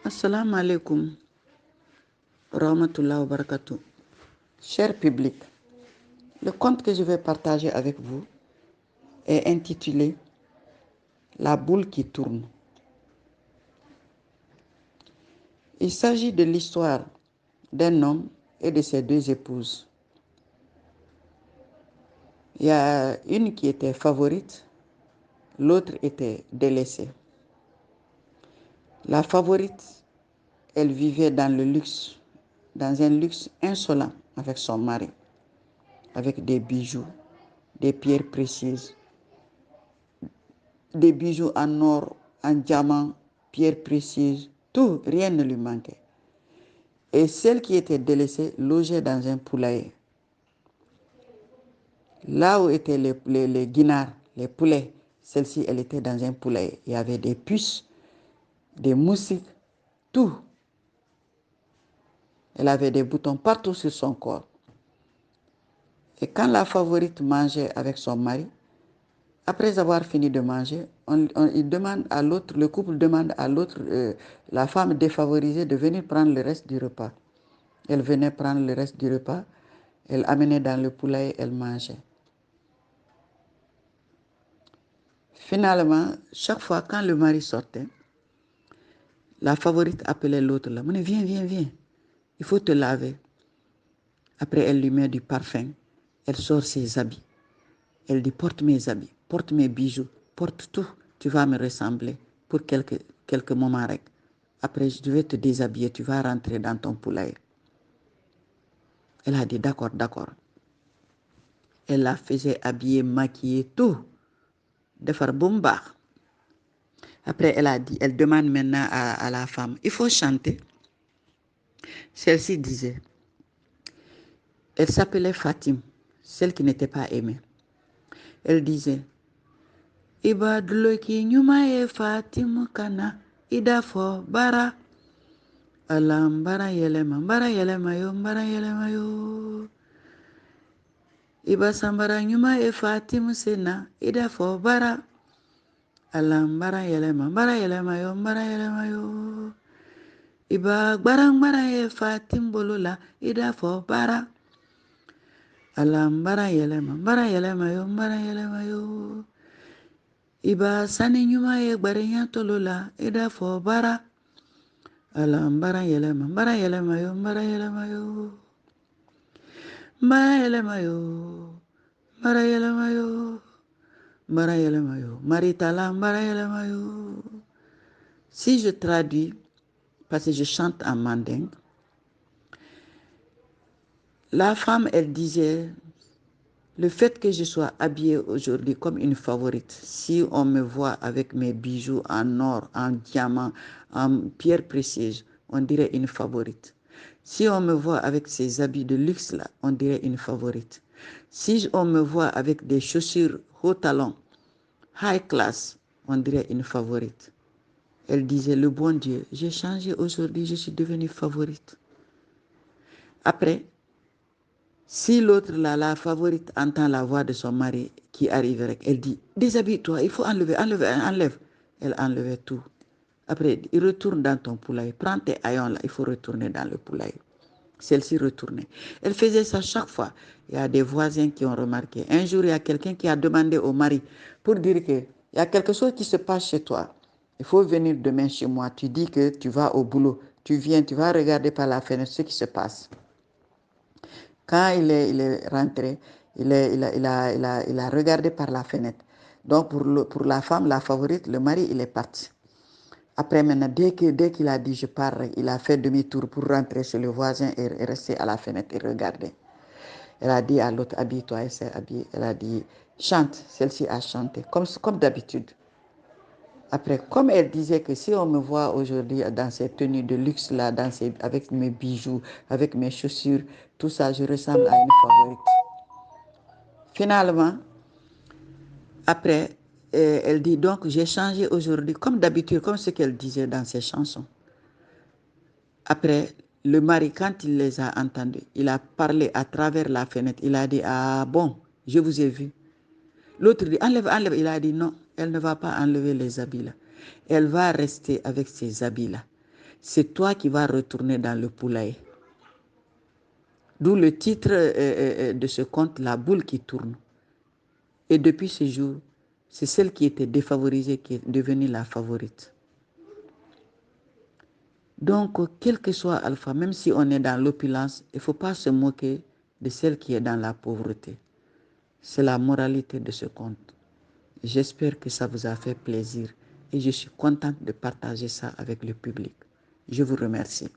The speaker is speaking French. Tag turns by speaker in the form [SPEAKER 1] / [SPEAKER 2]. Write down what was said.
[SPEAKER 1] Assalamu alaikum, rahmatullah wa barakatuh. Cher public, le conte que je vais partager avec vous est intitulé La boule qui tourne. Il s'agit de l'histoire d'un homme et de ses deux épouses. Il y a une qui était favorite, l'autre était délaissée. La favorite, elle vivait dans le luxe, dans un luxe insolent avec son mari, avec des bijoux, des pierres précieuses, des bijoux en or, en diamant, pierres précieuses, tout, rien ne lui manquait. Et celle qui était délaissée logeait dans un poulailler. Là où étaient les guinards, les poulets, celle-ci, elle était dans un poulailler. Il y avait des puces, des moustiques, tout. Elle avait des boutons partout sur son corps. Et quand la favorite mangeait avec son mari, après avoir fini de manger, il demande à l'autre, le couple demande à l'autre, la femme défavorisée, de venir prendre le reste du repas. Elle venait prendre le reste du repas, elle amenait dans le poulailler, elle mangeait. Finalement, chaque fois quand le mari sortait, la favorite appelait l'autre là. Viens, viens, viens. Il faut te laver. Après, elle lui met du parfum. Elle sort ses habits. Elle dit, porte mes habits, porte mes bijoux, porte tout. Tu vas me ressembler pour quelques moments. Après, je vais te déshabiller. Tu vas rentrer dans ton poulailler. Elle a dit, d'accord, d'accord. Elle la faisait habiller, maquiller, tout. De faire bomba. Après, elle a dit, elle demande maintenant à la femme, il faut chanter. Celle-ci disait, elle s'appelait Fatim, celle qui n'était pas aimée. Elle disait, Ibadloki nyumae Fatim kana idafo bara. Alam bara yelema yo. Iba sambara nyumae Fatim sena idafo bara. Alam bara yelema yo. Iba barang ye Fatim bolola idafo bara. Alam bara yelema yo. Iba sani nyuma ye gbarenya tolola idafo bara. Alam bara yelema yo. Bara yelema yo. Bara yelema yo. Maritalam bara yelema yo. Si je traduis, parce que je chante en mandingue, la femme, elle disait, le fait que je sois habillée aujourd'hui comme une favorite, si on me voit avec mes bijoux en or, en diamant, en pierres précieuses, on dirait une favorite. Si on me voit avec ces habits de luxe là, on dirait une favorite. Si on me voit avec des chaussures haut talon, high class, on dirait une favorite. Elle disait, le bon Dieu, j'ai changé aujourd'hui, je suis devenue favorite. Après, si l'autre, là, la favorite, entend la voix de son mari qui arrive, elle dit, déshabille-toi, il faut enlever. Elle enlevait tout. Après, il retourne dans ton poulailler. Prends tes haillons là, il faut retourner dans le poulailler. Celle-ci retournait. Elle faisait ça chaque fois. Il y a des voisins qui ont remarqué. Un jour, il y a quelqu'un qui a demandé au mari pour dire qu'il y a quelque chose qui se passe chez toi. Il faut venir demain chez moi. Tu dis que tu vas au boulot. Tu viens, tu vas regarder par la fenêtre ce qui se passe. Quand il est rentré, il a regardé par la fenêtre. Donc, pour la femme, la favorite, le mari, il est parti. Après, maintenant, dès qu'il a dit je pars, il a fait demi-tour pour rentrer chez le voisin et rester à la fenêtre et regarder. Elle a dit à l'autre, habille-toi, elle s'est habillée. Elle a dit, chante. Celle-ci a chanté, comme d'habitude. Après, comme elle disait que si on me voit aujourd'hui dans ces tenues de luxe là, avec mes bijoux, avec mes chaussures, tout ça, je ressemble à une favorite. Finalement, après, elle dit donc, j'ai changé aujourd'hui, comme d'habitude, comme ce qu'elle disait dans ses chansons. Après, le mari, quand il les a entendus, il a parlé à travers la fenêtre. Il a dit, ah bon, je vous ai vu. L'autre dit, enlève. Il a dit, non, elle ne va pas enlever les habits là. Elle va rester avec ces habits là. c'est toi qui vas retourner dans le poulailler. D'où le titre de ce conte, La boule qui tourne. Et depuis ce jour, c'est celle qui était défavorisée qui est devenue la favorite. Donc, quel que soit Alpha, même si on est dans l'opulence, il ne faut pas se moquer de celle qui est dans la pauvreté. C'est la moralité de ce conte. J'espère que ça vous a fait plaisir et je suis contente de partager ça avec le public. Je vous remercie.